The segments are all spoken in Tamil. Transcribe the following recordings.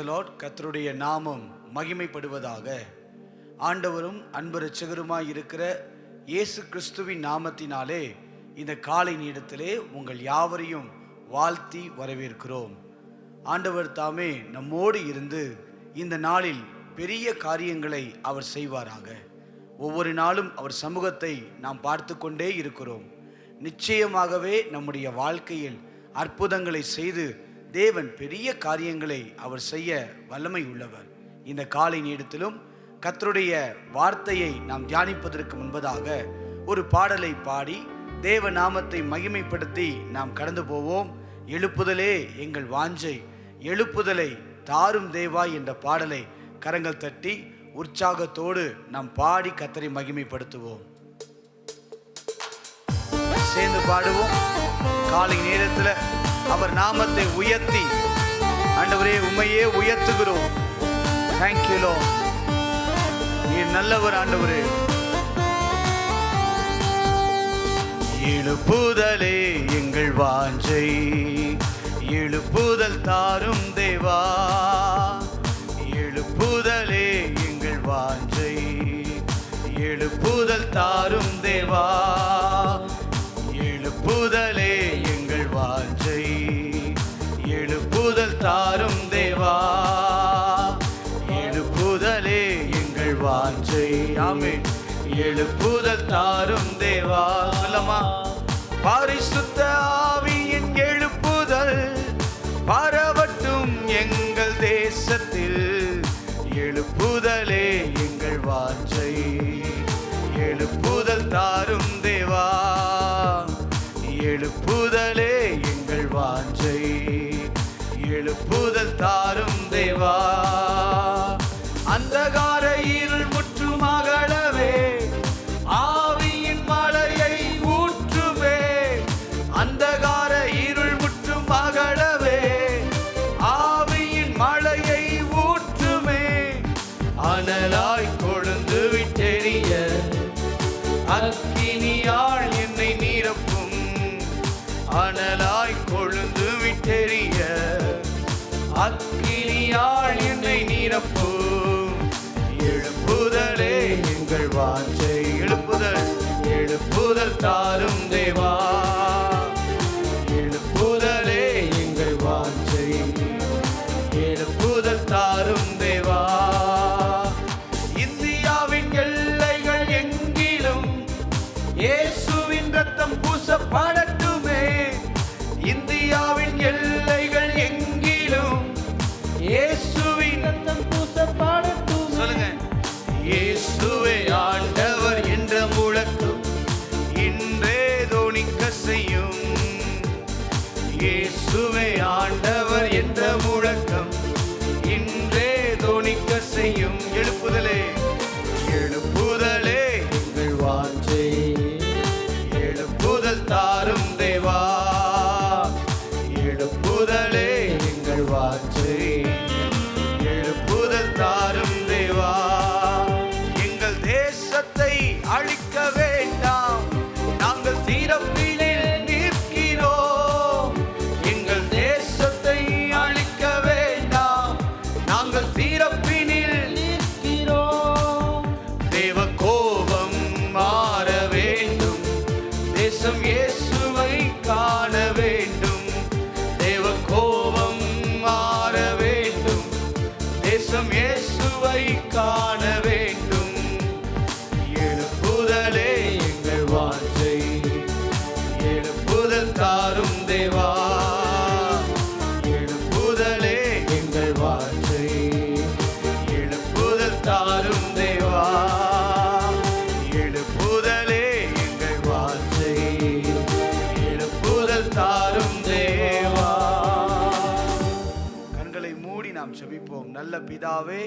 லார்ட். கர்த்தருடைய நாமம் மகிமைப்படுவதாக. ஆண்டவரும் அன்பு இரட்சகருமாய் இருக்கிற இயேசு கிறிஸ்துவின் நாமத்தினாலே இந்த காலை நேரத்திலே உங்கள் யாவரையும் வாழ்த்தி வரவேற்கிறோம். ஆண்டவர் தாமே நம்மோடு இருந்து இந்த நாளில் பெரிய காரியங்களை அவர் செய்வாராக. ஒவ்வொரு நாளும் அவர் சமூகத்தை நாம் பார்த்து கொண்டே இருக்கிறோம். நிச்சயமாகவே நம்முடைய வாழ்க்கையில் அற்புதங்களை செய்து தேவன் பெரிய காரியங்களை அவர் செய்ய வல்லமை உள்ளவர். இந்த காலை நேரத்திலும் கர்த்தருடைய வார்த்தையை நாம் தியானிப்பதற்கு முன்பதாக ஒரு பாடலை பாடி தேவ நாமத்தை மகிமைப்படுத்தி நாம் கடந்து போவோம். எழுப்புதலே எங்கள் வாஞ்சை, எழுப்புதலை தாரும் தேவா என்ற பாடலை கரங்கள் தட்டி உற்சாகத்தோடு நாம் பாடி கர்த்தரை மகிமைப்படுத்துவோம். சேர்ந்து பாடுவோம். காலை நேரத்தில் அவர் நாமத்தை உயர்த்தி, ஆண்டவரே உம்மையே உயர்த்துகிறோம். தேங்க்யூ லார்ட், நீர் நல்லவர் ஆண்டவரே. எழுப்புதலே எங்கள் வாஞ்சை, எழுப்புதல் தாரும் தேவா. எழுப்புதலே எங்கள் வாஞ்சை, எழுப்புதல் தாரும் தேவா. எழுப்புதலே எங்கள் வாஞ்சை, எழுப்புதல் தாரும் தேவா. எழுப்புதலே எங்கள் வாஞ்சை, ஆமென். எழுப்புதல் தாரும் தேவா. சொல்லமா? பரிசுத்த ஆவியின் எழுப்புதல் பரவட்டும் எங்கள் தேசத்தில். எழுப்புதலே எங்கள் வாஞ்சை, எழுப்புதல் தாரும் தேவா. எழுப்புதலே எங்கள் வாஞ்சை, எழுப்புதல் தாரும் தேவா. அந்தகார இருள் முற்றும் அகலவே ஆவியின் மழையை ஊற்றுவே. அந்தகார இருள் முற்றும் அகலவே ஆவியின் மழையை ஊற்றுமே. அனலாய் கொழுந்து விட்டெறிய அக்கினியால் என்னை நிரப்பும். அனலாய் கொழுந்து விட்டெறிய அக்கினியால் என்னை நிரப்பும். எழுப்புதலே எங்கள் வாஞ்சை, எழுப்புதல், எழுப்புதல் தாரும் தேவா. எழுப்புதலே எங்கள் வாஞ்சை, எழுப்புதல் தாரும் தேவா. இந்தியாவின் எல்லைகள் எங்கிலும் இயேசுவின் ரத்தம் பூசப்படட்டுமே. இந்தியாவின் எல்லைகள் எங்கிலும் இயேசுவின் ரத்தம் பூசப்படட்டும். சொல்லுங்க. இயேசுவே ஆண்டவர் என்ற முழக்கம் இன்றே தொனிக்க செய்யும். இயேசுவே ஆண்டவர் என்ற முழக்கம் இன்றே தொனிக்க செய்யும். எழுப்புதலே, எழுப்புதலே எங்கள் வாஞ்சை, எழுப்புதல் தாரும் தேவா. எழுப்புதலே எங்கள் வாஞ்சை, எழுப்புதல் தாரும் தேவா. எங்கள் தேசத்தை அழிக்க வேண்டாம், நாங்கள் திறப்பினில் நிற்கிறோம். எங்கள் தேசத்தை அழிக்க வேண்டாம், நாங்கள் திறப்பினில் நிற்கிறோம். தேவ கோபம் மாற வேண்டும், தேசம் இயேசுவை காண வேண்டும். தேவ கோபம் மாற வேண்டும், தேசம் இயேசுவை காண வேண்டும். எழுப்புதலே எங்கள் வாஞ்சை, எழுப்புதல் தாரும் தேவா. எழுப்புதலே எங்கள் வாஞ்சை, எழுப்புதல் தாரும் தேவா. எழுப்புதலே எங்கள் வாஞ்சை, எழுப்புதல் தாரும் தேவா. கண்களை மூடி நாம் ஜெபிப்போம். நல்ல பிதாவே,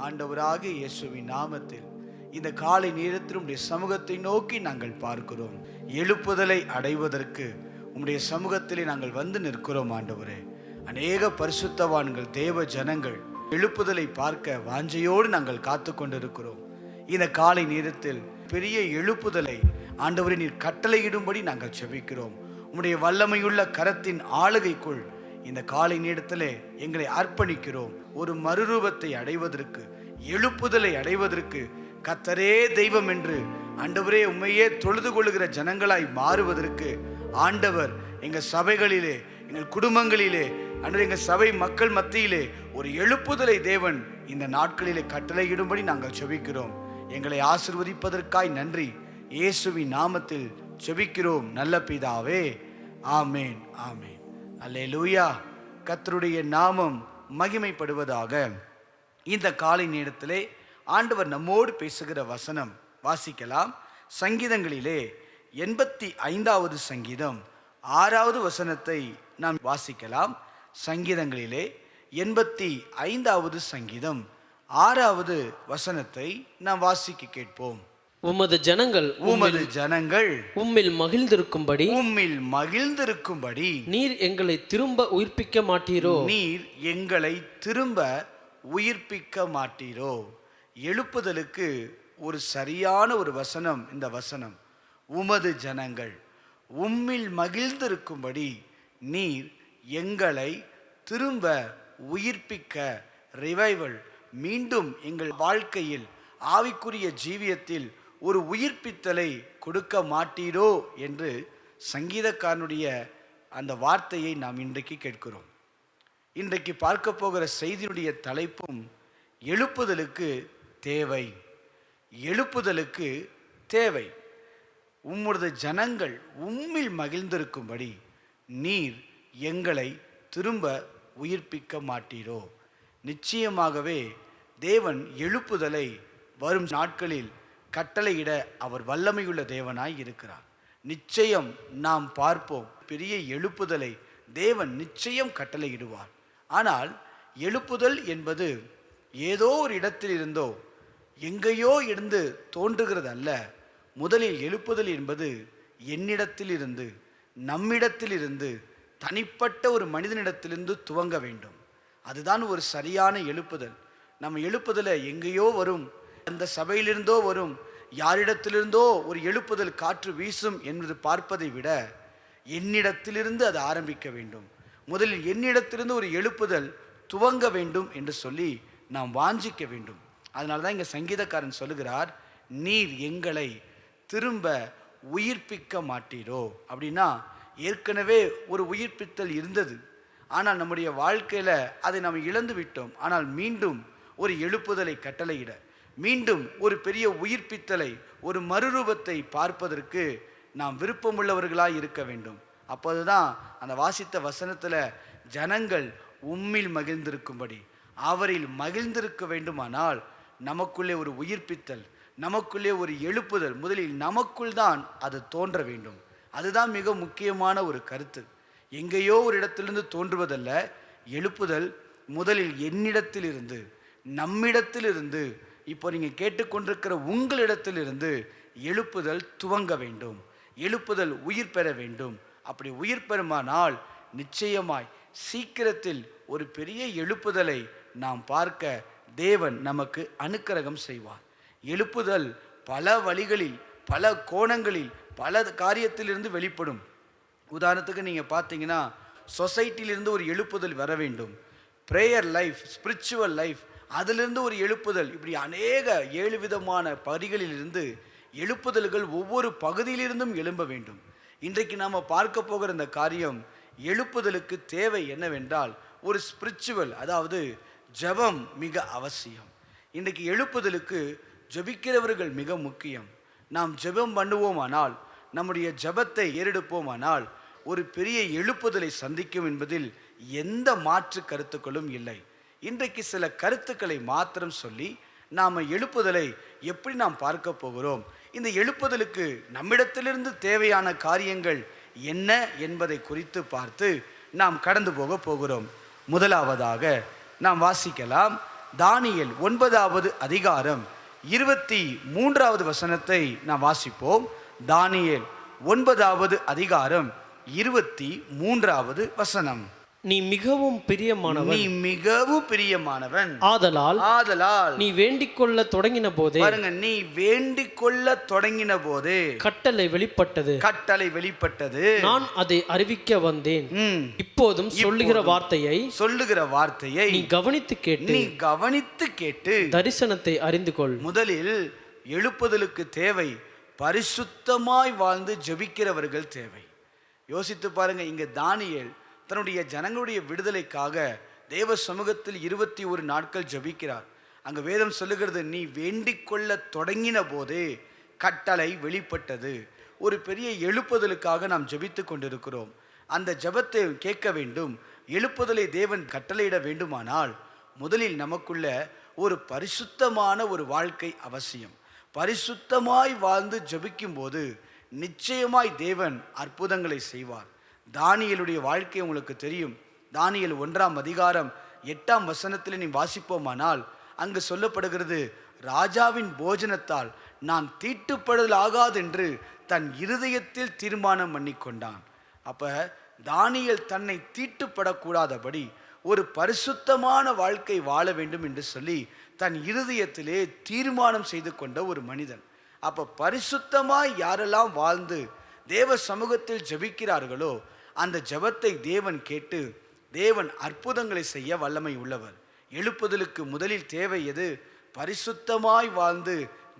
ஆண்டவராகிய இயேசுவின் நாமத்தில் இந்த காலை நேரத்தில் உம்முடைய சமூகத்தை நோக்கி நாங்கள் பார்க்கிறோம். எழுப்புதலை அடைவதற்கு உம்முடைய சமூகத்திலே நாங்கள் வந்து நிற்கிறோம். ஆண்டவரே, அநேக பரிசுத்தவான்கள் தேவ ஜனங்கள் எழுப்புதலை பார்க்க வாஞ்சையோடு நாங்கள் காத்து கொண்டிருக்கிறோம். இந்த காலை நேரத்தில் பெரிய எழுப்புதலை ஆண்டவரே நீர் கட்டளையிடும்படி நாங்கள் ஜெபிக்கிறோம். உம்முடைய வல்லமையுள்ள கரத்தின் ஆளுகைக்குள் இந்த காலை நேரத்திலே எங்களை அர்ப்பணிக்கிறோம். ஒரு மறுரூபத்தை அடைவதற்கு, எழுப்புதலை அடைவதற்கு, கர்த்தரே தெய்வம் என்று ஆண்டவரே உம்மையே தொழுது கொள்ளுகிற ஜனங்களாய் மாறுவதற்கு ஆண்டவர் எங்கள் சபைகளிலே, எங்கள் குடும்பங்களிலே, அன்று எங்கள் சபை மக்கள் மத்தியிலே ஒரு எழுப்புதலை தேவன் இந்த நாட்களிலே கட்டளையிடும்படி நாங்கள் செபிக்கிறோம். எங்களை ஆசீர்வதிப்பதற்காய் நன்றி. இயேசுவின் நாமத்தில் செபிக்கிறோம் நல்ல பிதாவே, ஆமேன், ஆமேன். அல்லேலூயா. கர்த்தருடைய நாமம் மகிமைப்படுவதாக. இந்த காலை நேரத்திலே ஆண்டவர் நம்மோடு பேசுகிற வசனம் வாசிக்கலாம். சங்கீதங்களிலே 85வது சங்கீதம் 6வது வசனத்தை நாம் வாசிக்கலாம். சங்கீதங்களிலே 85வது சங்கீதம் 6வது வசனத்தை நாம் வாசிக்க கேட்போம். உமது ஜனங்கள் உம்மில் மகிழ்ந்திருக்கும்படி நீர் எங்களை திரும்ப உயிர்ப்பிக்க மாட்டீரோ. எழுப்புதலுக்கு ஒரு சரியான ஒரு வசனம் இந்த வசனம். உமது ஜனங்கள் உம்மில் மகிழ்ந்திருக்கும்படி நீர் எங்களை திரும்ப உயிர்ப்பிக்க, ரிவைவல், மீண்டும் எங்கள் வாழ்க்கையில் ஆவிக்குரிய ஜீவியத்தில் ஒரு உயிர்ப்பித்தலை கொடுக்க மாட்டீரோ என்று சங்கீதக்காரனுடைய அந்த வார்த்தையை நாம் இன்றைக்கு கேட்கிறோம். இன்றைக்கு பார்க்க போகிற செய்தியுடைய தலைப்பும் எழுப்புதலுக்கு தேவை. எழுப்புதலுக்கு தேவை. உம்முடைய ஜனங்கள் உம்மில் மகிழ்ந்திருக்கும்படி நீர் எங்களை திரும்ப உயிர்ப்பிக்க மாட்டீரோ. நிச்சயமாகவே தேவன் எழுப்புதலை வரும் நாட்களில் கட்டளையிட அவர் வல்லமையுள்ள தேவனாய் இருக்கிறார். நிச்சயம் நாம் பார்ப்போம். பெரிய எழுப்புதலை தேவன் நிச்சயம் கட்டளையிடுவார். ஆனால் எழுப்புதல் என்பது ஏதோ ஒரு இடத்தில் இருந்தோ எங்கேயோ இருந்து தோன்றுகிறது அல்ல. முதலில் எழுப்புதல் என்பது என்னிடத்திலிருந்து, நம்மிடத்திலிருந்து, தனிப்பட்ட ஒரு மனிதனிடத்திலிருந்து துவங்க வேண்டும். அதுதான் ஒரு சரியான எழுப்புதல். நம்ம எழுப்புதலை எங்கேயோ வரும், அந்த சபையிலிருந்தோ வரும், யாரிடத்திலிருந்தோ ஒரு எழுப்புதல் காற்று வீசும் என்று பார்ப்பதை விட என்னிடத்திலிருந்து அது ஆரம்பிக்க வேண்டும். முதலில் என்னிடத்திலிருந்து ஒரு எழுப்புதல் துவங்க வேண்டும் என்று சொல்லி நாம் வாஞ்சிக்க வேண்டும். அதனால தான் இங்கே சங்கீதக்காரன் சொல்லுகிறார், நீர் எங்களை திரும்ப உயிர்ப்பிக்க மாட்டீரோ. அப்படின்னா ஏற்கனவே ஒரு உயிர்ப்பித்தல் இருந்தது, ஆனால் நம்முடைய வாழ்க்கையில் அதை நாம் இழந்து விட்டோம். ஆனால் மீண்டும் ஒரு எழுப்புதலை கட்டளையிட, மீண்டும் ஒரு பெரிய உயிர்ப்பித்தலை, ஒரு மறுரூபத்தை பார்ப்பதற்கு நாம் விருப்பமுள்ளவர்களாய் இருக்க வேண்டும். அப்போதுதான் அந்த வாசித்த வசனத்தில் ஜனங்கள் உம்மில் மகிழ்ந்திருக்கும்படி, அவரில் மகிழ்ந்திருக்க வேண்டுமானால் நமக்குள்ளே ஒரு உயிர்ப்பித்தல், நமக்குள்ளே ஒரு எழுப்புதல் முதலில் நமக்குள் தான் அது தோன்ற வேண்டும். அதுதான் மிக முக்கியமான ஒரு கருத்து. எங்கேயோ ஒரு இடத்திலிருந்து தோன்றுவதல்ல. எழுப்புதல் முதலில் என்னிடத்திலிருந்து, நம்மிடத்திலிருந்து, இப்போ நீங்கள் கேட்டுக்கொண்டிருக்கிற உங்களிடத்திலிருந்து எழுப்புதல் துவங்க வேண்டும். எழுப்புதல் உயிர் பெற வேண்டும். அப்படி உயிர் பெறுமானால் நிச்சயமாய் சீக்கிரத்தில் ஒரு பெரிய எழுப்புதலை நாம் பார்க்க தேவன் நமக்கு அனுக்கிரகம் செய்வார். எழுப்புதல் பல வழிகளில், பல கோணங்களில், பல காரியத்திலிருந்து வெளிப்படும். உதாரணத்துக்கு நீங்கள் பார்த்தீங்கன்னா, சொசைட்டியிலிருந்து ஒரு எழுப்புதல் வர வேண்டும். ப்ரேயர் லைஃப், ஸ்பிரிச்சுவல் லைஃப், அதிலிருந்து ஒரு எழுப்புதல். இப்படி அநேக 7 விதமான பகுதிகளிலிருந்து எழுப்புதல்கள் ஒவ்வொரு பகுதியிலிருந்தும் எழும்ப வேண்டும். இன்றைக்கு நாம் பார்க்க போகிற இந்த காரியம், எழுப்புதலுக்கு தேவை என்னவென்றால் ஒரு ஸ்பிரிச்சுவல், அதாவது ஜெபம் மிக அவசியம். இன்றைக்கு எழுப்புதலுக்கு ஜெபிக்கிறவர்கள் மிக முக்கியம். நாம் ஜெபம் பண்ணுவோமானால், நம்முடைய ஜெபத்தை ஏறெடுப்போமானால் ஒரு பெரிய எழுப்புதலை சந்திக்கும் என்பதில் எந்த மாற்று கருத்துக்களும் இல்லை. இன்றைக்கு சில கருத்துக்களை மாத்திரம் சொல்லி நாம் எழுப்புதலை எப்படி நாம் பார்க்க போகிறோம், இந்த எழுப்புதலுக்கு நம்மிடத்திலிருந்து தேவையான காரியங்கள் என்ன என்பதை குறித்து பார்த்து நாம் கடந்து போக போகிறோம். முதலாவதாக நாம் வாசிக்கலாம். தானியேல் 9வது அதிகாரம் 23வது வசனத்தை நாம் வாசிப்போம். தானியேல் 9வது அதிகாரம் 23வது வசனம். நீ மிகவும் பிரியமானவன். நீ மிகவும் பிரியமானவன். ஆதலால் நீ வேண்டிக் கொள்ள தொடங்கின போதே, பாருங்க, நீ வேண்டிக் கொள்ள தொடங்கின போதே கட்டளை வெளிப்பட்டது. நான் அதை அறிவிக்க வந்தேன். இப்போதும் சொல்லுகிற வார்த்தையை நீ கவனித்து கேட்டு தரிசனத்தை அறிந்து கொள். முதலில் எழுப்புதலுக்கு தேவை பரிசுத்தமாய் வாழ்ந்து ஜெபிக்கிறவர்கள் தேவை. யோசித்து பாருங்க, இங்க தானியேல் தன்னுடைய ஜனங்களுடைய விடுதலைக்காக தேவ சமூகத்தில் 21 நாட்கள் ஜெபிக்கிறார். அங்க வேதம் சொல்லுகிறது, நீ வேண்டிக் கொள்ள தொடங்கின போதே கட்டளை வெளிப்பட்டது. ஒரு பெரிய எழுப்புதலுக்காக நாம் ஜெபித்து கொண்டிருக்கிறோம். அந்த ஜெபத்தை கேட்க வேண்டும். எழுப்புதலை தேவன் கட்டளையிட வேண்டுமானால் முதலில் நமக்குள்ள ஒரு பரிசுத்தமான ஒரு வாழ்க்கை அவசியம். பரிசுத்தமாய் வாழ்ந்து ஜெபிக்கும் போது நிச்சயமாய் தேவன் அற்புதங்களை செய்வார். தானியேலுடைய வாழ்க்கை உங்களுக்கு தெரியும். தானியேல் 1ஆம் அதிகாரம் 8ஆம் வசனத்தில் நீ வாசிப்போமானால் அங்கு சொல்லப்படுகிறது, ராஜாவின் போஜனத்தால் நான் தீட்டுப்படுதல் ஆகாது என்று தன் இருதயத்தில் தீர்மானம் பண்ணி கொண்டான். அப்ப தானியேல் தன்னை தீட்டுப்படக்கூடாதபடி ஒரு பரிசுத்தமான வாழ்க்கை வாழ வேண்டும் என்று சொல்லி தன் இருதயத்திலே தீர்மானம் செய்து கொண்ட ஒரு மனிதன். அப்ப பரிசுத்தமாய் யாரெல்லாம் வாழ்ந்து தேவ சமூகத்தில் ஜெபிக்கிறார்களோ அந்த ஜெபத்தை தேவன் கேட்டு தேவன் அற்புதங்களை செய்ய வல்லமை உள்ளவர். எழுப்புதலுக்கு முதலில் தேவை எது? பரிசுத்தமாய் வாழ்ந்து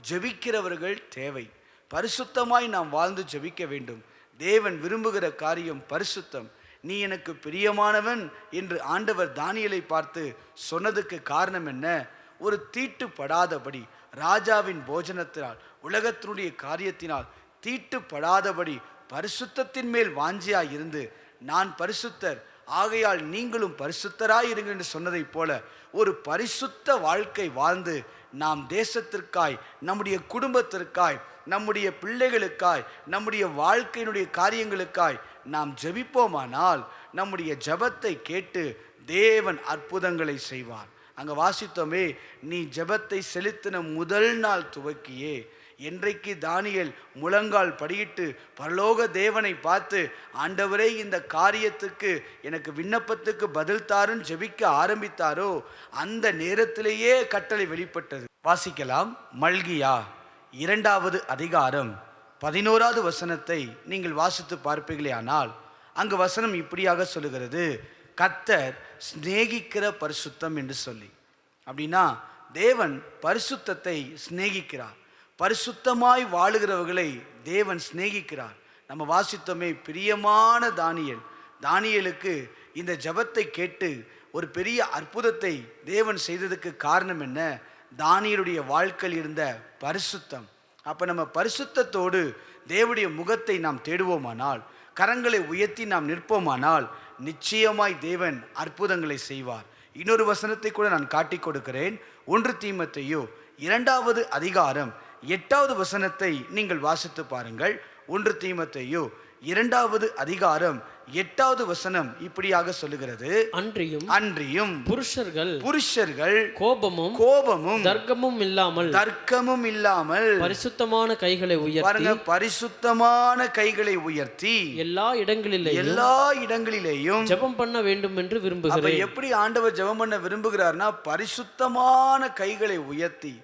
ஜெபிக்கிறவர்கள் தேவை. பரிசுத்தமாய் நாம் வாழ்ந்து ஜெபிக்க வேண்டும். தேவன் விரும்புகிற காரியம் பரிசுத்தம். நீ எனக்கு பிரியமானவன் என்று ஆண்டவர் தானியேலை பார்த்து சொன்னதுக்கு காரணம் என்ன? ஒரு தீட்டுப்படாதபடி, ராஜாவின் போஜனத்தினால், உலகத்தினுடைய காரியத்தினால் தீட்டுப்படாதபடி பரிசுத்தத்தின் மேல் வாஞ்சியாய் இருந்து, நான் பரிசுத்தர் ஆகையால் நீங்களும் பரிசுத்தராய் இருங்கள் என்று சொன்னதைப் போல ஒரு பரிசுத்த வாழ்க்கை வாழ்ந்து நாம் தேசத்திற்காய், நம்முடைய குடும்பத்திற்காய், நம்முடைய பிள்ளைகளுக்காய், நம்முடைய வாழ்க்கையினுடைய காரியங்களுக்காய் நாம் ஜெபிப்போமானால் நம்முடைய ஜெபத்தை கேட்டு தேவன் அற்புதங்களை செய்வார். அங்க வாசித்தோமே, நீ ஜெபத்தை செலுத்தின முதல் நாள் துவக்கியே என்றைக்கு தானியேல் முழங்கால் படியிட்டு பரலோக தேவனை பார்த்து, ஆண்டவரே இந்த காரியத்துக்கு எனக்கு விண்ணப்பத்துக்கு பதில் தாருன்னு ஜெபிக்க ஆரம்பித்தாரோ அந்த நேரத்திலேயே கட்டளை வெளிப்பட்டது. வாசிக்கலாம். மல்கியா 2ஆவது அதிகாரம் 11ஆவது வசனத்தை நீங்கள் வாசித்து பார்ப்பீர்களே ஆனால் அங்கு வசனம் இப்படியாக சொல்லுகிறது, கர்த்தர் சிநேகிக்கிற பரிசுத்தம் என்று சொல்லி. அப்படின்னா தேவன் பரிசுத்தத்தை சிநேகிக்கிறார். பரிசுத்தமாய் வாழுகிறவர்களை தேவன் சிநேகிக்கிறார். நம்ம வாசித்தோமே, பிரியமான தானியேலுக்கு இந்த ஜெபத்தை கேட்டு ஒரு பெரிய அற்புதத்தை தேவன் செய்ததுக்கு காரணம் என்ன? தானியேலுடைய வாழ்க்கையில் இருந்த பரிசுத்தம். அப்ப நம்ம பரிசுத்தத்தோடு தேவனுடைய முகத்தை நாம் தேடுவோமானால், கரங்களை உயர்த்தி நாம் நிற்போமானால் நிச்சயமாய் தேவன் அற்புதங்களை செய்வார். இன்னொரு வசனத்தை கூட நான் காட்டிக் கொடுக்கிறேன். 1 தீமோத்தேயு 2ஆவது அதிகாரம் 8ஆவது வசனத்தை நீங்கள் வாசித்து பாருங்கள். 1 தீமோத்தேயு 2ஆவது அதிகாரம் 8ஆவது வசனம் இப்படியாக சொல்லுகிறது, அன்றியும் புருஷர்கள் கோபமும் தர்க்கமும் இல்லாமல் பரிசுத்தமான கைகளை உயர்த்தி எல்லா இடங்களிலேயும் ஜெபம் பண்ண வேண்டும் என்று விரும்புகிறேன். எப்படி ஆண்டவர் ஜெபம் பண்ண விரும்புகிறார்னா, பரிசுத்தமான கைகளை உயர்த்தி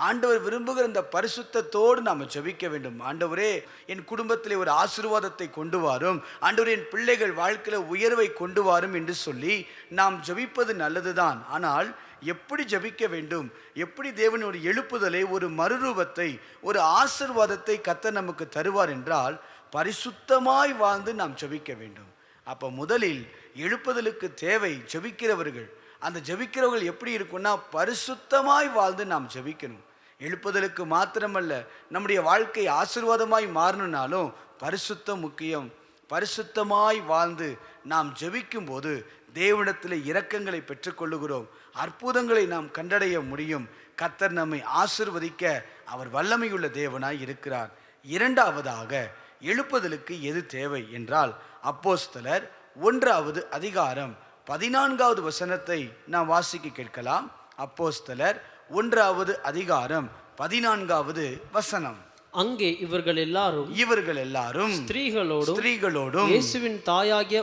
ஆண்டவர் விரும்புகிற இந்த பரிசுத்தத்தோடு நாம் ஜெபிக்க வேண்டும். ஆண்டவரே, என் குடும்பத்திலே ஒரு ஆசீர்வாதத்தை கொண்டு வாரும், ஆண்டவரே என் பிள்ளைகள் வாழ்க்கையில் உயர்வை கொண்டு வாரும் என்று சொல்லி நாம் ஜெபிப்பது நல்லதுதான். ஆனால் எப்படி ஜெபிக்க வேண்டும்? எப்படி தேவன் ஒரு எழுப்புதலை, ஒரு மறுரூபத்தை, ஒரு ஆசீர்வாதத்தை கர்த்தர் நமக்கு தருவார் என்றால் பரிசுத்தமாய் வாழ்ந்து நாம் ஜெபிக்க வேண்டும். அப்போ முதலில் எழுப்புதலுக்கு தேவை ஜெபிக்கிறவர்கள். அந்த ஜெபிக்கிறவர்கள் எப்படி இருக்குன்னா, பரிசுத்தமாய் வாழ்ந்து நாம் ஜெபிக்கணும். எழுப்புதலுக்கு மாத்திரமல்ல, நம்முடைய வாழ்க்கை ஆசீர்வாதமாய் மாறணும்னாலும் பரிசுத்தம் முக்கியம். பரிசுத்தமாய் வாழ்ந்து நாம் ஜெபிக்கும் போது தேவனிடத்தில் இரக்கங்களை பெற்றுக்கொள்ளுகிறோம். அற்புதங்களை நாம் கண்டடைய முடியும். கர்த்தர் நம்மை ஆசீர்வதிக்க அவர் வல்லமையுள்ள தேவனாய் இருக்கிறார். 2ஆவதாக எழுப்புதலுக்கு எது தேவை என்றால், அப்போஸ்தலர் 1ஆவது அதிகாரம் 14ஆவது வசனத்தை நாம் வாசிக்க கேட்கலாம். அப்போஸ்தலர் 1ஆவது அதிகாரம் 14ஆவது வசனம். அங்கே இவர்கள் எல்லாரும் ஸ்திரீகளோடும் இயேசுவின் தாயாகிய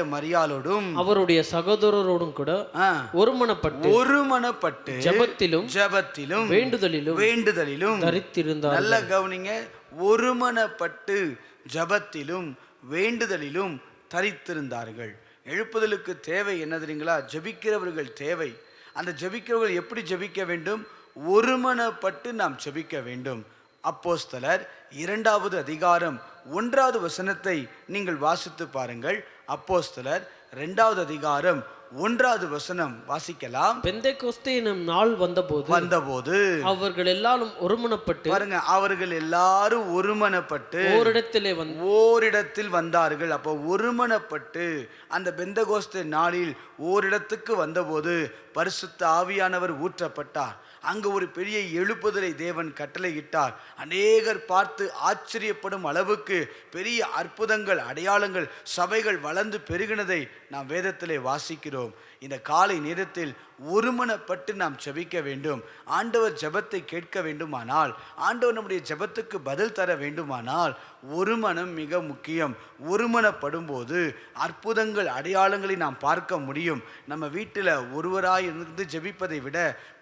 மரியாளோடும் அவருடைய சகோதரரோடும் கூட ஒருமனப்பட்டு ஜெபத்திலும் வேண்டுதலிலும் தரித்திருந்தார். நல்ல கவனிங்க, ஒருமனப்பட்டு ஜெபத்திலும் வேண்டுதலிலும் தரித்திருந்தார்கள். எழுப்புதலுக்கு தேவை என்ன தெரியுங்களா? ஜெபிக்கிறவர்கள் தேவை. அந்த ஜெபிக்கிறவர்கள் எப்படி ஜெபிக்க வேண்டும்? ஒருமனப்பட்டு நாம் ஜெபிக்க வேண்டும். அப்போஸ்தலர் 2வது அதிகாரம் 1வது வசனத்தை நீங்கள் வாசித்து பாருங்கள். அப்போஸ்தலர் 2வது அதிகாரம் 1வது வசனம் வாசிக்கலாம். பெந்தெகோஸ்தே எனும் நாள் வந்தபோது அவர்கள் எல்லாரும் ஒருமனப்பட்டு, பாருங்க, அவர்கள் எல்லாரும் ஒருமனப்பட்டு ஓரிடத்தில் வந்தார்கள். அப்போ ஒருமனப்பட்டு அந்த பெந்தெகோஸ்தே நாளில் ஓரிடத்துக்கு வந்தபோது பரிசுத்த ஆவியானவர் ஊற்றப்பட்டார். அங்கு ஒரு பெரிய எழுப்புதலை தேவன் கட்டளையிட்டார். அநேகர் பார்த்து ஆச்சரியப்படும் அளவுக்கு பெரிய அற்புதங்கள், அடையாளங்கள், சபைகள் வளர்ந்து பெருகினதை நாம் வேதத்திலே வாசிக்கிறோம். இந்த காலை நேரத்தில் ஒருமனப்பட்டு நாம் ஜெபிக்க வேண்டும். ஆண்டவர் ஜெபத்தை கேட்க வேண்டுமானால், ஆண்டவர் நம்முடைய ஜெபத்துக்கு பதில் தர வேண்டுமானால் ஒருமனம் மிக முக்கியம். ஒருமனப்படும் போது அற்புதங்கள், அடையாளங்களை நாம் பார்க்க முடியும். நம்ம வீட்டில் ஒருவராய் இருந்து ஜெபிப்பதை விட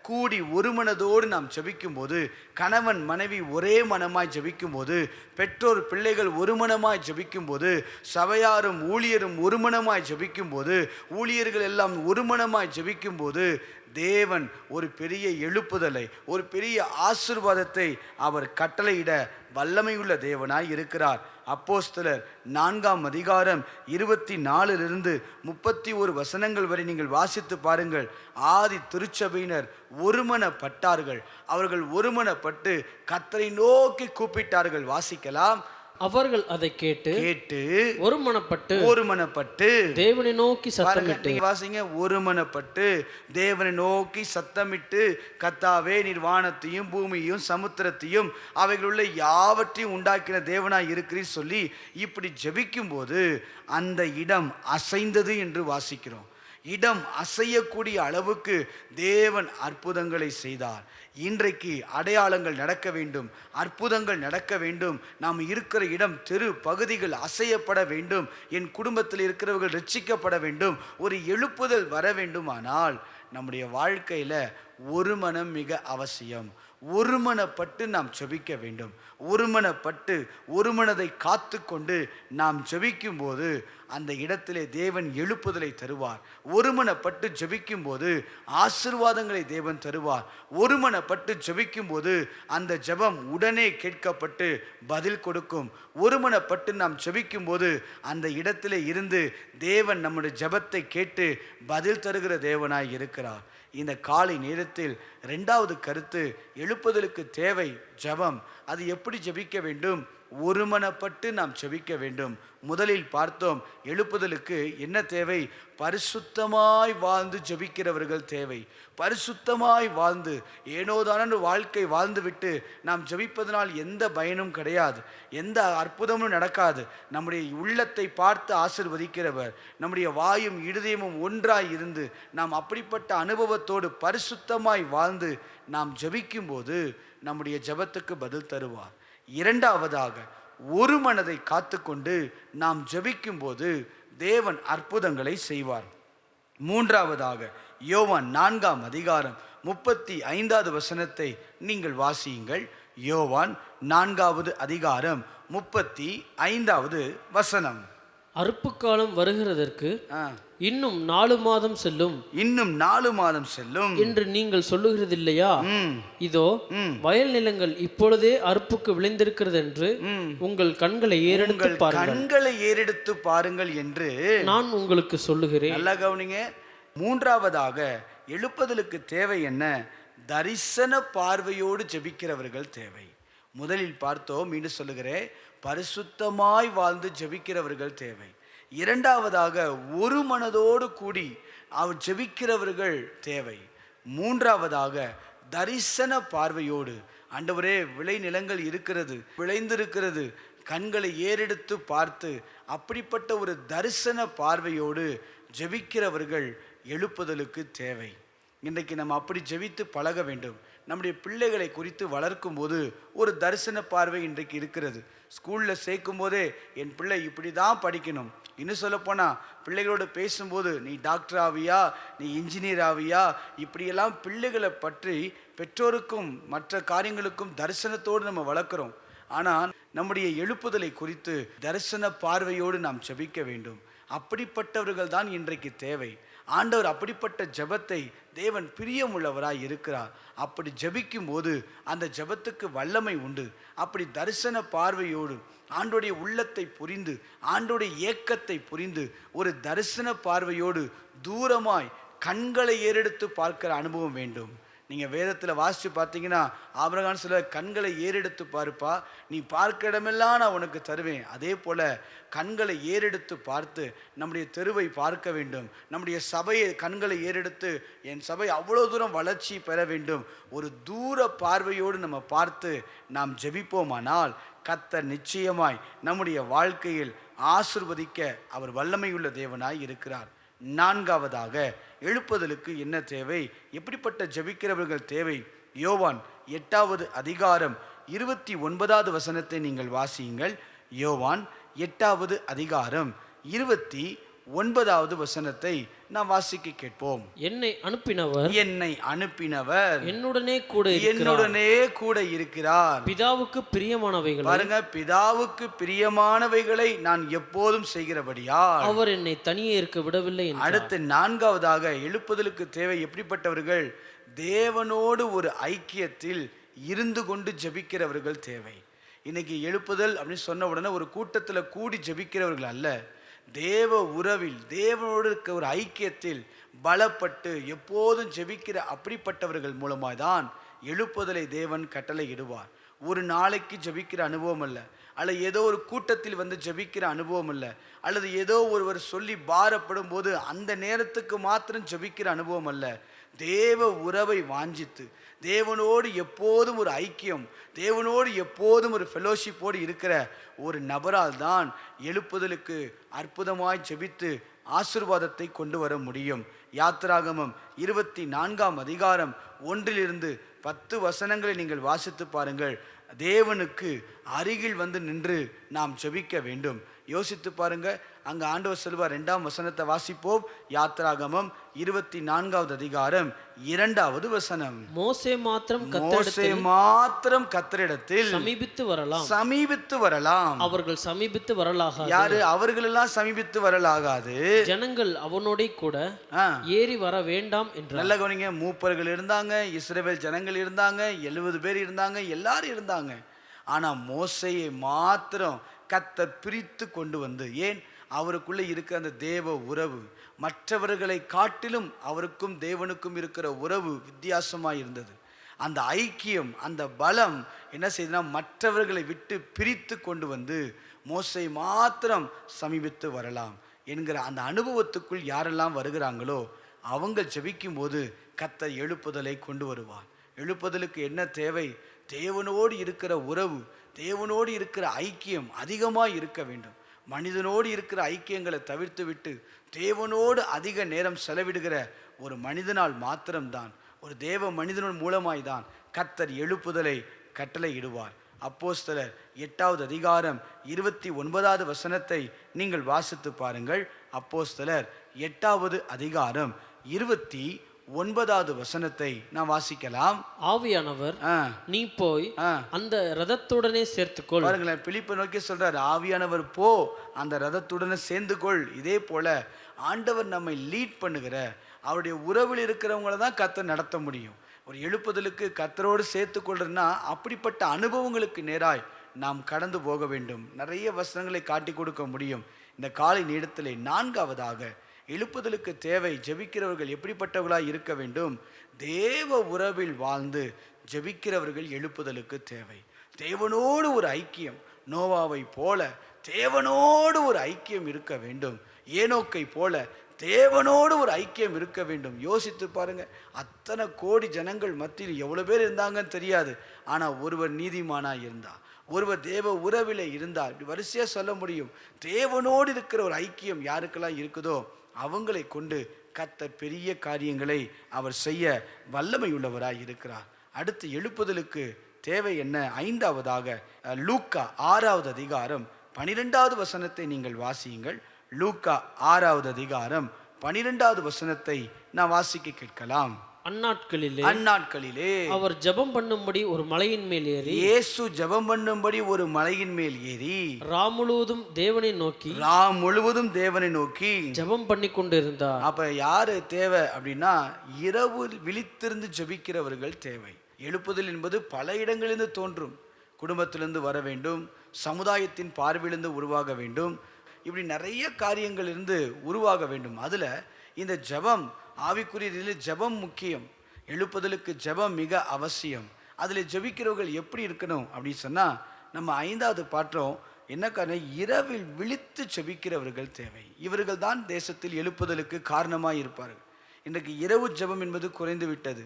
கூடி ஒருமனதோடு நாம் ஜெபிக்கும் போது, கணவன் மனைவி ஒரே மனமாய் ஜெபிக்கும் போது, பெற்றோர் பிள்ளைகள் ஒருமனமாய் ஜெபிக்கும் போது, சபையாரும் ஊழியரும் ஒருமனமாய் ஜெபிக்கும் போது, ஊழியர்கள் எல்லாம் ஒருமனமாய் ஜெபிக்கும் போது தேவன் ஒரு பெரிய எழுப்புதலை, ஒரு பெரிய ஆசீர்வாதத்தை அவர் கட்டளையிட வல்லமையுள்ள தேவனாய் இருக்கிறார். அப்போஸ்தலர் 4ஆம் அதிகாரம் 24 31 வசனங்கள் வரை நீங்கள் வாசித்து பாருங்கள். ஆதி திருச்சபையினர் ஒருமனப்பட்டார்கள். அவர்கள் ஒருமனப்பட்டு கர்த்தரை நோக்கி கூப்பிட்டார்கள். வாசிக்கலாம். அவர்கள் அதை கேட்டு ஒருமனப்பட்டு தேவனை நோக்கி சத்தமிட்டு, வாசிங்க, ஒருமனப்பட்டு தேவனை நோக்கி சத்தமிட்டு, கர்த்தாவே, நீர் வானத்தையும் பூமியையும் சமுத்திரத்தையும் அவைகளுள்ள யாவற்றையும் உண்டாக்கின தேவனாய் இருக்கிறீர் சொல்லி இப்படி ஜெபிக்கும் போது அந்த இடம் அசைந்தது என்று வாசிக்கிறோம். இடம் அசையக்கூடிய அளவுக்கு தேவன் அற்புதங்களை செய்தார். இன்றைக்கு அடையாளங்கள் நடக்க வேண்டும், அற்புதங்கள் நடக்க வேண்டும். நாம் இருக்கிற இடம், தெரு பகுதிகள் அசையப்பட வேண்டும். என் குடும்பத்தில் இருக்கிறவர்கள் ரட்சிக்கப்பட வேண்டும். ஒரு எழுப்புதல் வர வேண்டுமானால் நம்முடைய வாழ்க்கையில் ஒரு மனம் மிக அவசியம். ஒருமனப்பட்டு நாம் ஜெபிக்க வேண்டும். ஒருமனப்பட்டு ஒருமனதை காத்து கொண்டு நாம் ஜெபிக்கும் போது அந்த இடத்திலே தேவன் எழுப்புதலை தருவார். ஒருமனப்பட்டு ஜெபிக்கும் போது ஆசீர்வாதங்களை தேவன் தருவார். ஒருமனப்பட்டு ஜெபிக்கும் போது அந்த ஜெபம் உடனே கேட்கப்பட்டு பதில் கொடுக்கும். ஒருமனப்பட்டு நாம் ஜெபிக்கும் போது அந்த இடத்திலே இருந்து தேவன் நம்முடைய ஜெபத்தை கேட்டு பதில் தருகிற தேவனாய் இருக்கிறார். இந்த காலை நேரத்தில் 2வது கருத்து, எழுப்புதலுக்கு தேவை ஜெபம். அது எப்படி ஜெபிக்க வேண்டும்? ஒருமனப்பட்டு நாம் ஜெபிக்க வேண்டும். முதலில் பார்த்தோம், எழுப்புதலுக்கு என்ன தேவை? பரிசுத்தமாய் வாழ்ந்து ஜெபிக்கிறவர்கள் தேவை. பரிசுத்தமாய் வாழ்ந்து, ஏனோதான வாழ்க்கை வாழ்ந்து விட்டு நாம் ஜெபிப்பதனால் எந்த பயனும் கிடையாது, எந்த அற்புதமும் நடக்காது. நம்முடைய உள்ளத்தை பார்த்து ஆசீர்வதிக்கிறவர், நம்முடைய வாயும் இருதயமும் ஒன்றாய் இருந்து நாம் அப்படிப்பட்ட அனுபவத்தோடு பரிசுத்தமாய் வாழ்ந்து நாம் ஜெபிக்கும் போது நம்முடைய ஜெபத்துக்கு பதில் தருவார். 2வதாக, ஒரு மனதை காத்துக்கொண்டு நாம் ஜெபிக்கும் போது தேவன் அற்புதங்களை செய்வார். 3வதாக, யோவான் 4ஆம் அதிகாரம் 35வது வசனத்தை நீங்கள் வாசியுங்கள். யோவான் 4வது அதிகாரம் 35வது வசனம். அறுப்புக்காலம் வருகிறதற்கு இன்னும் 4 மாதம் செல்லும் என்று நீங்கள் சொல்லுகிறதில்லையா? இதோ வயல் நிலங்கள் இப்பொழுதே அறுப்புக்கு விளைந்திருக்கிறது என்று உங்கள் கண்களை ஏறெடுத்து பாருங்கள் என்று நான் உங்களுக்கு சொல்லுகிறேன். நல்லா கவனிங்க. 3வதாக, எழுப்புதலுக்கு தேவை என்ன? தரிசன பார்வையோடு ஜெபிக்கிறவர்கள் தேவை. முதலில் பார்த்தோம், மீண்டும் சொல்லுகிறேன், பரிசுத்தமாய் வாழ்ந்து ஜெபிக்கிறவர்கள் தேவை. 2வதாக, ஒரு மனதோடு கூடி அவர் ஜெபிக்கிறவர்கள் தேவை. 3வதாக, தரிசன பார்வையோடு, ஆண்டவரே, விளை நிலங்கள் இருக்கிறது, விளைந்திருக்கிறது, கண்களை ஏறெடுத்து பார்த்து அப்படிப்பட்ட ஒரு தரிசன பார்வையோடு ஜெபிக்கிறவர்கள் எழுப்புதலுக்கு தேவை. இன்றைக்கு நம்ம அப்படி ஜெபித்து பழக வேண்டும். நம்முடைய பிள்ளைகளை குறித்து வளர்க்கும் போது ஒரு தரிசன பார்வை இன்றைக்கு இருக்கிறது. ஸ்கூலில் சேர்க்கும் போதே என் பிள்ளை இப்படி தான் படிக்கணும். இன்னும் சொல்லப்போனால் பிள்ளைகளோடு பேசும்போது நீ டாக்டர் ஆவியா, நீ இன்ஜினியர் ஆவியா, இப்படியெல்லாம் பிள்ளைகளை பற்றி பெற்றோருக்கும் மற்ற காரியங்களுக்கும் தரிசனத்தோடு நம்ம வளர்க்குறோம். ஆனால் நம்முடைய எழுப்புதலை குறித்து தரிசன பார்வையோடு நாம் ஜெபிக்க வேண்டும். அப்படிப்பட்டவர்கள் தான் இன்றைக்கு தேவை. ஆண்டவர் அப்படிப்பட்ட ஜெபத்தை தேவன் பிரியமுள்ளவராய் இருக்கிறார். அப்படி ஜெபிக்கும் போது அந்த ஜெபத்துக்கு வல்லமை உண்டு. அப்படி தரிசன பார்வையோடு ஆண்டோடைய உள்ளத்தை புரிந்து ஆண்டோடைய ஏக்கத்தை புரிந்து ஒரு தரிசன பார்வையோடு தூரமாய் கண்களை ஏறெடுத்து பார்க்கிற அனுபவம் வேண்டும். நீங்கள் வேதத்தில் வாசித்து பார்த்தீங்கன்னா ஆபிரகாம் சில கண்களை ஏறெடுத்து பார்ப்பா, நீ பார்க்க இடமெல்லாம் நான் உனக்கு தருவேன். அதே போல் கண்களை ஏறெடுத்து பார்த்து நம்முடைய தெருவை பார்க்க வேண்டும். நம்முடைய சபையை கண்களை ஏறெடுத்து என் சபை அவ்வளோ தூரம் வளர்ச்சி பெற வேண்டும். ஒரு தூர பார்வையோடு நம்ம பார்த்து நாம் ஜெபிப்போமானால் கர்த்தர் நிச்சயமாய் நம்முடைய வாழ்க்கையில் ஆசீர்வதிக்க அவர் வல்லமையுள்ள தேவனாய் இருக்கிறார். நான்காவதாக எழுப்புதலுக்கு என்ன தேவை? எப்படிப்பட்ட ஜெபிக்கிறவர்கள் தேவை? யோவான் 8வது அதிகாரம் 29வது வசனத்தை நீங்கள் வாசியுங்கள். யோவான் 8வது அதிகாரம் 29வது வசனத்தை நாம் வாசிக்க கேட்போம். என்னை அனுப்பினவர் என்னுடனே கூட இருக்கிறார். பிதாவுக்கு பிரியமானவைகளை பாருங்க, பிதாவுக்கு பிரியமானவைகளை நான் எப்போதும் செய்கிறபடியால் அவர் என்னை தனியே இருக்க விடவில்லை. அடுத்து நான்காவதாக எழுப்புதலுக்கு தேவை எப்படிப்பட்டவர்கள்? தேவனோடு ஒரு ஐக்கியத்தில் இருந்து கொண்டு ஜெபிக்கிறவர்கள் தேவை. இன்னைக்கு எழுப்புதல் அப்படின்னு சொன்ன உடனே ஒரு கூட்டத்தில் கூடி ஜெபிக்கிறவர்கள் அல்ல, தேவ உறவில் தேவனோடு இருக்க ஒரு ஐக்கியத்தில் பலப்பட்டு எப்போதும் ஜெபிக்கிற அப்படிப்பட்டவர்கள் மூலமாக தான் எழுப்புதலை தேவன் கட்டளை இடுவார். ஒரு நாளைக்கு ஜெபிக்கிற அனுபவம் அல்ல, அல்லது ஏதோ ஒரு கூட்டத்தில் வந்து ஜெபிக்கிற அனுபவம் அல்ல, அல்லது ஏதோ ஒருவர் சொல்லி பாரப்படும் போது அந்த நேரத்துக்கு மாத்திரம் ஜெபிக்கிற அனுபவம் அல்ல. தேவ உறவை வாஞ்சித்து தேவனோடு எப்போதும் ஒரு ஐக்கியம், தேவனோடு எப்போதும் ஒரு ஃபெலோஷிப்போடு இருக்கிற ஒரு நபரால் தான் எழுப்புதலுக்கு அற்புதமாய் ஜெபித்து ஆசீர்வாதத்தை கொண்டு வர முடியும். யாத்திராகமம் 24ஆம் அதிகாரம் 1-10 வசனங்களை நீங்கள் வாசித்து பாருங்கள். தேவனுக்கு அருகில் வந்து நின்று நாம் ஜெபிக்க வேண்டும். யோசித்து பாருங்க, அங்க ஆண்டவர் சொல்வார். 2ஆம் வசனத்தை வாசிப்போம். யாத்திராகமம் 24வது அதிகாரம் 2வது வசனம். மோசே மாத்திரம் கர்த்தரிடத்தில் சமீபித்து வரலாம். அவர்கள் சமீபித்து வரலாகாது. யாரு? அவர்கள் எல்லாம் சமீபித்து வரலாகாது. ஜனங்கள் அவனோட கூட ஏறி வர வேண்டாம் என்று. நல்ல கவனிங்க, மூப்பர்கள் இருந்தாங்க, இஸ்ரவேல் ஜனங்கள் இருந்தாங்க, 70 பேர் இருந்தாங்க, எல்லாரும் இருந்தாங்க. ஆனா மோசேயை மாத்திரம் கர்த்தர் பிரித்து கொண்டு வந்து, ஏன்? அவருக்குள்ளே இருக்கிற அந்த தேவ உறவு மற்றவர்களை காட்டிலும் அவருக்கும் தேவனுக்கும் இருக்கிற உறவு வித்தியாசமாக இருந்தது. அந்த ஐக்கியம், அந்த பலம் என்ன செய்யுதுன்னா மற்றவர்களை விட்டு பிரித்து கொண்டு வந்து மோசே மாத்திரம் சமீபித்து வரலாம் என்கிற அந்த அனுபவத்துக்குள் யாரெல்லாம் வருகிறாங்களோ அவங்க ஜெபிக்கும் போது கர்த்தர் எழுப்புதலை கொண்டு வருவார். எழுப்புதலுக்கு என்ன தேவை? தேவனோடு இருக்கிற உறவு, தேவனோடு இருக்கிற ஐக்கியம் அதிகமாக இருக்க வேண்டும். மனிதனோடு இருக்கிற ஐக்கியங்களை தவிர்த்து விட்டு தேவனோடு அதிக நேரம் செலவிடுகிற ஒரு மனிதனால் மாத்திரம்தான், ஒரு தேவ மனிதன் மூலமாய் தான் கர்த்தர் எழுப்புதலை கட்டளை இடுவார். அப்போஸ்தலர் 8வது அதிகாரம் 29வது வசனத்தை நீங்கள் வாசித்து பாருங்கள். அப்போஸ்தலர் 8வது அதிகாரம் 29வது வசனத்தை நாம் வாசிக்கலாம். ஆவியானவர் நீ போய் அந்த ரதத்துடனே சேர்த்துக்கொள். பாருங்களேன், பிலிப்பை நோக்கி சொல்றாரு, ஆவியானவர் போ அந்த ரதத்துடனே சேர்ந்து கொள். இதே போல ஆண்டவர் நம்மை லீட் பண்ணுகிற அவருடைய உறவில் இருக்கிறவங்கள தான் கர்த்தர் நடத்த முடியும். ஒரு எழுப்புதலுக்கு கர்த்தரோடு சேர்த்து கொள்றதுன்னா அப்படிப்பட்ட அனுபவங்களுக்கு நேராய் நாம் கடந்து போக வேண்டும். நிறைய வசனங்களை காட்டி கொடுக்க முடியும். இந்த காலை நேரத்திலே நான்காவதாக எழுப்புதலுக்கு தேவை ஜெபிக்கிறவர்கள் எப்படிப்பட்டவர்களாய் இருக்க வேண்டும்? தேவ உறவில் வாழ்ந்து ஜெபிக்கிறவர்கள் எழுப்புதலுக்கு தேவை. தேவனோடு ஒரு ஐக்கியம், நோவாவை போல தேவனோடு ஒரு ஐக்கியம் இருக்க வேண்டும். ஏனோக்கை போல தேவனோடு ஒரு ஐக்கியம் இருக்க வேண்டும். யோசித்து பாருங்க, அத்தனை கோடி ஜனங்கள் மத்தியில் எவ்வளவு பேர் இருந்தாங்கன்னு தெரியாது. ஆனா ஒருவர் நீதிமானா இருந்தா, ஒருவர் தேவ உறவிலே இருந்தார். இப்படி வரிசையா சொல்ல முடியும். தேவனோடு இருக்கிற ஒரு ஐக்கியம் யாருக்கெல்லாம் இருக்குதோ அவங்களை கொண்டு கர்த்தர் பெரிய காரியங்களை அவர் செய்ய வல்லமையுள்ளவராய் இருக்கிறார். அடுத்து எழுப்புதலுக்கு தேவை என்ன? ஐந்தாவதாக லூக்கா 6வது அதிகாரம் 12வது வசனத்தை நீங்கள் வாசியுங்கள். லூக்கா 6வது அதிகாரம் 12வது வசனத்தை நான் வாசிக்க கேட்கலாம். அந்நாட்களிலே அவர் ஜெபம் பண்ணும்படி ஒரு மலையின் மேல் ஏறி, இயேசு ஜெபம் பண்ணும்படி ஒரு மலையின் மேல் ஏறி ராம் முழுவதும் தேவனை நோக்கி ஜெபம் பண்ணி கொண்டிருந்தார். அப்ப யாரு தேவை அப்படின்னா, இரவு விழித்திருந்து ஜெபிக்கிறவர்கள் தேவை. எழுப்புதல் என்பது பல இடங்களிலிருந்து தோன்றும். குடும்பத்திலிருந்து வர வேண்டும், சமுதாயத்தின் பார்வையிலிருந்து உருவாக வேண்டும், இப்படி நிறைய காரியங்கள் இருந்து உருவாக வேண்டும். அதுல இந்த ஜெபம், ஆவிக்குரிய ஜெபம் முக்கியம். எழுப்புதலுக்கு ஜெபம் மிக அவசியம். அதில் ஜெபிக்கிறவர்கள் எப்படி இருக்கணும் அப்படின்னு சொன்னால், நம்ம 5வது பாற்றோம் என்ன காரணம்? இரவில் விழித்து ஜெபிக்கிறவர்கள் தேவை. இவர்கள் தான் தேசத்தில் எழுப்புதலுக்கு காரணமாக இருப்பார்கள். இன்றைக்கு இரவு ஜெபம் என்பது குறைந்து விட்டது.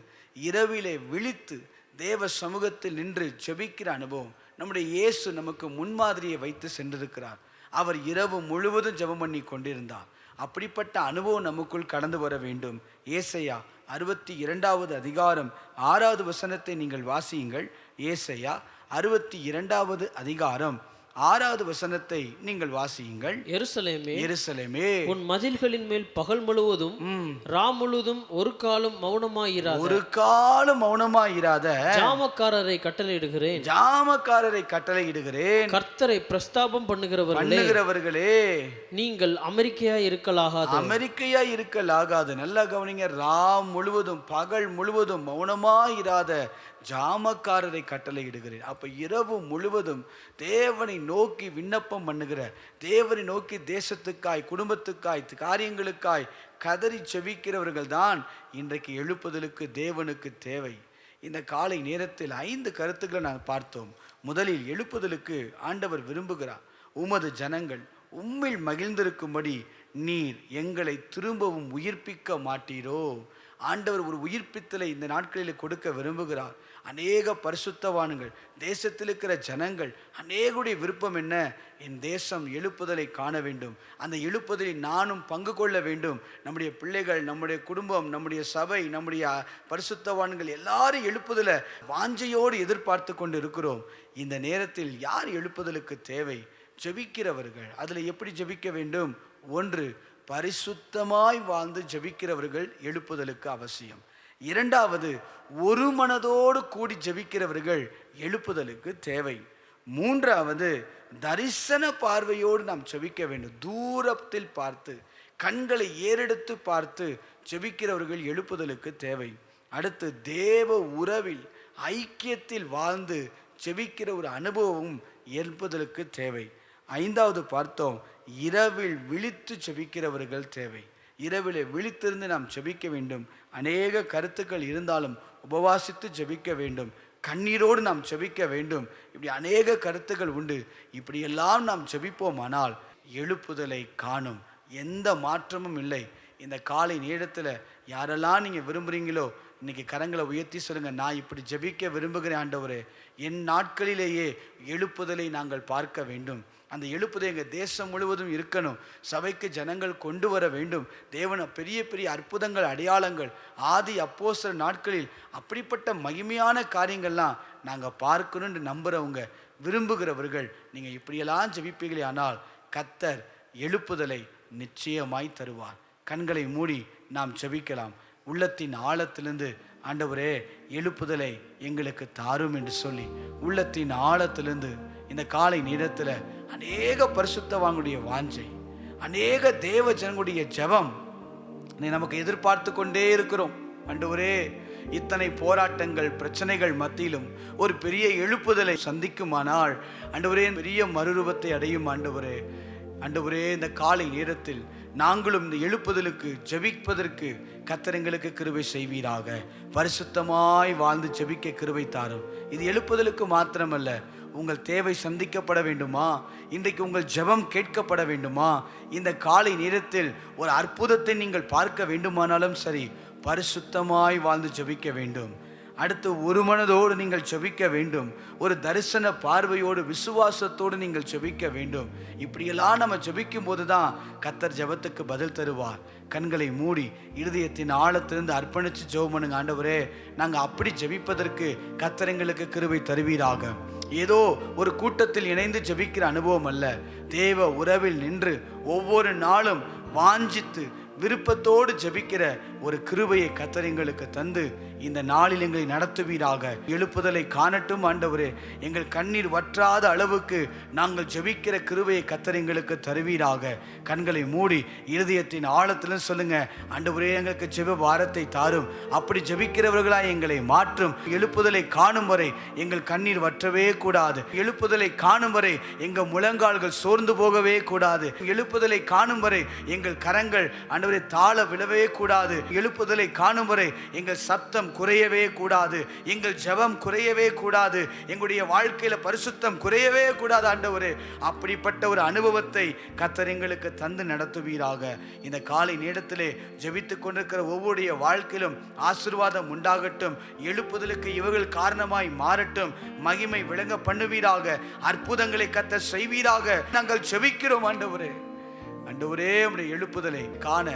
இரவிலே விழித்து தேவ சமூகத்தில் நின்று ஜெபிக்கிற அனுபவம் நம்முடைய இயேசு நமக்கு முன்மாதிரியை வைத்து சென்றிருக்கிறார். அவர் இரவு முழுவதும் ஜெபம் பண்ணி கொண்டிருந்தார். அப்படிப்பட்ட அனுபவம் நமக்குள் கடந்து வர வேண்டும். ஏசாயா 62வது அதிகாரம் 6வது வசனத்தை நீங்கள் வாசியுங்கள். ஏசாயா 62வது அதிகாரம் 6வது வசனத்தை நீங்கள் வாசியுங்கள். எருசலேமே, உன் மதில்களின் மேல் பகல் முழுவதும் ராம் முழுவதும் ஒரு காலம் மௌனமாயிராத ஜாமக்காரரை கட்டளையிடுகிறேன். கர்த்தரை பிரஸ்தாபம் பண்ணுகிறவர்களே, நீங்கள் அமெரிக்கையா இருக்கலாகாது. நல்லா கவனிங்க. ராம் முழுவதும் பகல் முழுவதும் மௌனமாயிராத ஜாமக்காரரை கட்டளையிடுகிறேன். அப்ப இரவு முழுவதும் தேவனை நோக்கி விண்ணப்பம் பண்ணுகிற, தேவனை நோக்கி தேசத்துக்காய், குடும்பத்துக்காய், காரியங்களுக்காய் கதறி செபிக்கிறவர்கள் தான் இன்றைக்கு எழுப்புதலுக்கு தேவனுக்கு தேவை. இந்த காலை நேரத்தில் 5 கருத்துக்களை நான் பார்த்தோம். முதலில் எழுப்புதலுக்கு ஆண்டவர் விரும்புகிறார், உமது ஜனங்கள் உம்மில் மகிழ்ந்திருக்கும்படி நீர் எங்களை திரும்பவும் உயிர்ப்பிக்க மாட்டீரோ. ஆண்டவர் ஒரு உயிர்ப்பித்தலை இந்த நாட்களில் கொடுக்க விரும்புகிறார். அநேக பரிசுத்தவான்கள், தேசத்தில் இருக்கிற ஜனங்கள், அநேகுடைய விருப்பம் என்ன? என் தேசம் எழுப்புதலை காண வேண்டும், அந்த எழுப்புதலில் நானும் பங்கு கொள்ள வேண்டும். நம்முடைய பிள்ளைகள், நம்முடைய குடும்பம், நம்முடைய சபை, நம்முடைய பரிசுத்தவான்கள் எல்லாரும் எழுப்புதலை வாஞ்சையோடு எதிர்பார்த்து கொண்டு இருக்கிறோம். இந்த நேரத்தில் யார் எழுப்புதலுக்கு தேவை? ஜெபிக்கிறவர்கள். அதில் எப்படி ஜெபிக்க வேண்டும்? 1, பரிசுத்தமாய் வாழ்ந்து ஜெபிக்கிறவர்கள் எழுப்புதலுக்கு அவசியம். 2வது, ஒரு மனதோடு கூடி ஜெபிக்கிறவர்கள் எழுப்புதலுக்கு தேவை. 3வது, தரிசன பார்வையோடு நாம் ஜெபிக்க வேண்டும். தூரத்தில் பார்த்து, கண்களை ஏறெடுத்து பார்த்து ஜெபிக்கிறவர்கள் எழுப்புதலுக்கு தேவை. அடுத்து, தேவ உறவில் ஐக்கியத்தில் வாழ்ந்து ஜெபிக்கிற ஒரு அனுபவம் எழுப்புதலுக்கு தேவை. 5வது பார்த்தோம், இரவில் விழித்து ஜெபிக்கிறவர்கள் தேவை. இரவிலே விழித்திருந்து நாம் ஜெபிக்க வேண்டும். அநேக கருத்துக்கள் இருந்தாலும் உபவாசித்து ஜெபிக்க வேண்டும், கண்ணீரோடு நாம் ஜெபிக்க வேண்டும். இப்படி அநேக கருத்துக்கள் உண்டு. இப்படியெல்லாம் நாம் ஜெபிப்போமானால் எழுப்புதலை காணும். எந்த மாற்றமும் இல்லை. இந்த காலை நேரத்தில் யாரெல்லாம் நீங்கள் விரும்புகிறீங்களோ இன்னைக்கு கரங்களை உயர்த்தி சொல்லுங்க, நான் இப்படி ஜெபிக்க விரும்புகிறேன் ஆண்டவரே. என் நாட்களிலேயே எழுப்புதலை நாங்கள் பார்க்க வேண்டும். அந்த எழுப்புதல் எங்கள் தேசம் முழுவதும் இருக்கணும். சபைக்கு ஜனங்கள் கொண்டு வர வேண்டும். தேவன பெரிய பெரிய அற்புதங்கள், அடையாளங்கள் ஆதி அப்போஸ்தலர் நாட்களில் அப்படிப்பட்ட மகிமையான காரியங்கள்லாம் நாங்கள் பார்க்கணும்னு நம்புகிறவங்க, விரும்புகிறவர்கள் நீங்கள் இப்படியெல்லாம் ஜெபிப்பீங்களே ஆனால் கர்த்தர் எழுப்புதலை நிச்சயமாய் தருவார். கண்களை மூடி நாம் ஜெபிக்கலாம். உள்ளத்தின் ஆழத்திலிருந்து ஆண்டவரே எழுப்புதலை எங்களுக்கு தாரும் என்று சொல்லி உள்ளத்தின் ஆழத்திலிருந்து இந்த காலை நேரத்தில் அநேக பரிசுத்தவான்களுடைய வாஞ்சை, அநேக தேவ ஜனங்களுடைய ஜெபம் நமக்கு எதிர்பார்த்து கொண்டே இருக்கிறோம். ஆண்டவரே, இத்தனை போராட்டங்கள், பிரச்சனைகள் மத்தியிலும் ஒரு பெரிய எழுப்புதலை சந்திக்குமானால் ஆண்டவரே பெரிய மறுரூபத்தை அடையும். ஆண்டவரே, ஆண்டவரே, இந்த காலை நேரத்தில் நாங்களும் இந்த எழுப்புதலுக்கு ஜெபிப்பதற்கு கர்த்தர் எங்களுக்கு கிருபை செய்வீராக. பரிசுத்தமாய் வாழ்ந்து ஜெபிக்க கிருபை தாரும். இது எழுப்புதலுக்கு மாத்திரமல்ல, உங்கள் தேவை சந்திக்கப்பட வேண்டுமா? இன்றைக்கு உங்கள் ஜெபம் கேட்கப்பட வேண்டுமா? இந்த காலை நேரத்தில் ஒரு அற்புதத்தை நீங்கள் பார்க்க வேண்டுமானாலும் சரி, பரிசுத்தமாய் வாழ்ந்து ஜெபிக்க வேண்டும். அடுத்து ஒரு மனதோடு நீங்கள் ஜெபிக்க வேண்டும். ஒரு தரிசன பார்வையோடு, விசுவாசத்தோடு நீங்கள் ஜெபிக்க வேண்டும். இப்படியெல்லாம் நம்ம ஜெபிக்கும் போது தான் கர்த்தர் ஜெபத்துக்கு பதில் தருவார். கண்களை மூடி இருதயத்தின் ஆழத்திலிருந்து அர்ப்பணித்து ஜெபம் பண்ணுங்க. ஆண்டவரே, நாங்கள் அப்படி ஜெபிப்பதற்கு கர்த்தர் எங்களுக்கு கிருபை தருவீராக. ஏதோ ஒரு கூட்டத்தில் இணைந்து ஜெபிக்கிற அனுபவம் அல்ல, தேவ உறவில் நின்று ஒவ்வொரு நாளும் வாஞ்சித்து விருப்பத்தோடு ஜெபிக்கிற ஒரு கிருபையை கர்த்தர் எங்களுக்கு தந்து இந்த நாளில் எங்களை நடத்துவீராக. எழுப்புதலை காணட்டும் ஆண்டவரே. எங்கள் கண்ணீர் வற்றாத அளவுக்கு நாங்கள் ஜெபிக்கிற கிருபையை கர்த்தர் எங்களுக்கு தருவீராக. கண்களை மூடி இருதயத்தின் ஆழத்திலும் சொல்லுங்க, ஆண்டவரே, எங்களுக்கு ஜெப பாரத்தை தாரும். அப்படி ஜெபிக்கிறவர்களாய் எங்களை மாற்றும். எழுப்புதலை காணும் வரை எங்கள் கண்ணீர் வற்றவே கூடாது. எழுப்புதலை காணும் வரை எங்கள் முழங்கால்கள் சோர்ந்து போகவே கூடாது. எழுப்புதலை காணும் வரை எங்கள் கரங்கள் ஆண்டவரே தாழ விழவே கூடாது. எழுப்புதலை காணும் வரை எங்கள் சத்தம் குறையவே கூடாது. எங்கள் ஜெபம் குறையவே கூடாது. எங்களுடைய வாழ்க்கையில பரிசுத்தம் குறையவே கூடாது. ஆண்டவரே, அப்படிப்பட்ட ஒரு அனுபவத்தை கர்த்தர் எங்களுக்கு தந்து நடத்துவீராக. இந்த காலை நேரத்திலே ஜெபித்துக் கொண்டிருக்கிற ஒவ்வொருடைய வாழ்க்கையிலும் ஆசீர்வாதம் உண்டாகட்டும். எழுப்புதலுக்கு இவர்கள் காரணமாய் மாறட்டும். மகிமை விளங்க பண்ணுவீராக. அற்புதங்களை கர்த்தர் செய்வீராக. நாங்கள் ஜெபிக்கிறோம் ஆண்டவரே. ஆண்டவரே, உம்முடைய எழுப்புதலை காண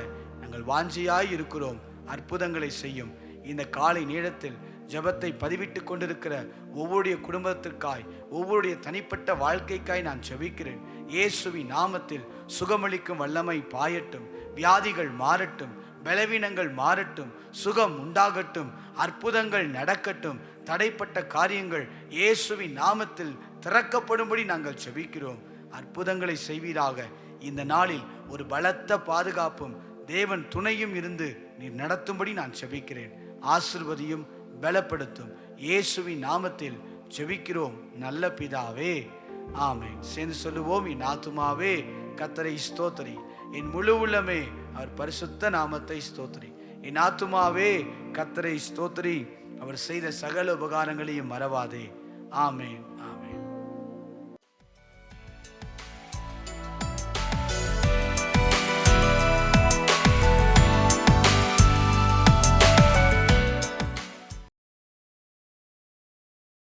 நாங்கள் வாஞ்சியாய் இருக்கிறோம். அற்புதங்களை செய்யும். இந்த காலை நேரத்தில் ஜெபத்தை பதிவிட்டு கொண்டிருக்கிற ஒவ்வொருடைய குடும்பத்திற்காய், ஒவ்வொருடைய தனிப்பட்ட வாழ்க்கைக்காய் நான் ஜெபிக்கிறேன். இயேசுவின் நாமத்தில் சுகமளிக்கும் வல்லமை பாயட்டும். வியாதிகள் மாறட்டும். பலவீனங்கள் மாறட்டும். சுகம் உண்டாகட்டும். அற்புதங்கள் நடக்கட்டும். தடைப்பட்ட காரியங்கள் இயேசுவின் நாமத்தில் திறக்கப்படும்படி நாங்கள் ஜெபிக்கிறோம். அற்புதங்களை செய்வீராக. இந்த நாளில் ஒரு பலத்த பாதுகாப்பும் தேவன் துணையும் இருந்து நீர் நடத்தும்படி நான் ஜெபிக்கிறேன். ஆசீர்வதியும், பலப்படுத்தும். இயேசுவின் நாமத்தில் ஜெபிக்கிறோம் நல்ல பிதாவே, ஆமென். சேர்ந்து சொல்லுவோம், என் ஆத்துமாவே கர்த்தரை ஸ்தோத்திரி, என் முழு உள்ளமே அவர் பரிசுத்த நாமத்தை ஸ்தோத்திரி. என் ஆத்துமாவே கர்த்தரை ஸ்தோத்திரி, அவர் செய்த சகல உபகாரங்களையும் மறவாதே. ஆமென்.